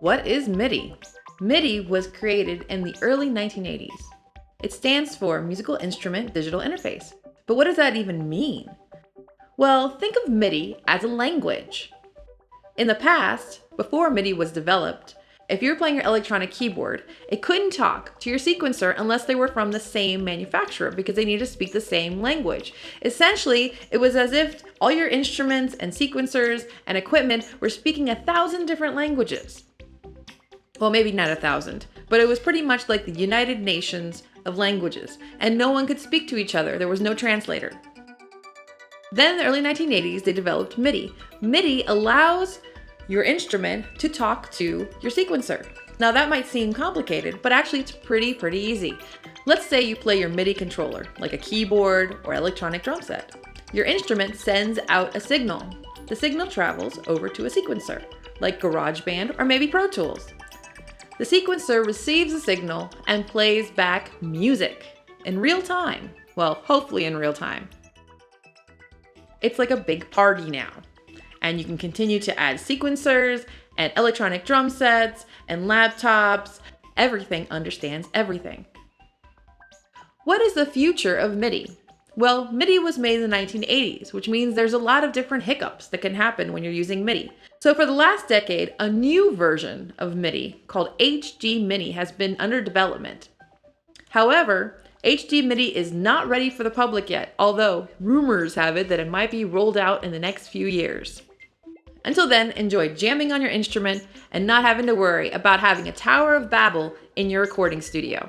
What is MIDI? MIDI was created in the early 1980s. It stands for Musical Instrument Digital Interface. But what does that even mean? Well, think of MIDI as a language. In the past, before MIDI was developed, if you were playing your electronic keyboard, it couldn't talk to your sequencer unless they were from the same manufacturer because they needed to speak the same language. Essentially, it was as if all your instruments and sequencers and equipment were speaking 1,000 different languages. Well, maybe not 1,000, but it was pretty much like the United Nations of languages, and no one could speak to each other. There was no translator. Then in the early 1980s, they developed MIDI. MIDI allows your instrument to talk to your sequencer. Now that might seem complicated, but actually it's pretty easy. Let's say you play your MIDI controller, like a keyboard or electronic drum set. Your instrument sends out a signal. The signal travels over to a sequencer, like GarageBand or maybe Pro Tools. The sequencer receives the signal and plays back music in real time. Well, hopefully in real time. It's like a big party now. And you can continue to add sequencers and electronic drum sets and laptops. Everything understands everything. What is the future of MIDI? Well, MIDI was made in the 1980s, which means there's a lot of different hiccups that can happen when you're using MIDI. So for the last decade, a new version of MIDI called HD MIDI has been under development. However, HD MIDI is not ready for the public yet, although rumors have it that it might be rolled out in the next few years. Until then, enjoy jamming on your instrument and not having to worry about having a Tower of Babel in your recording studio.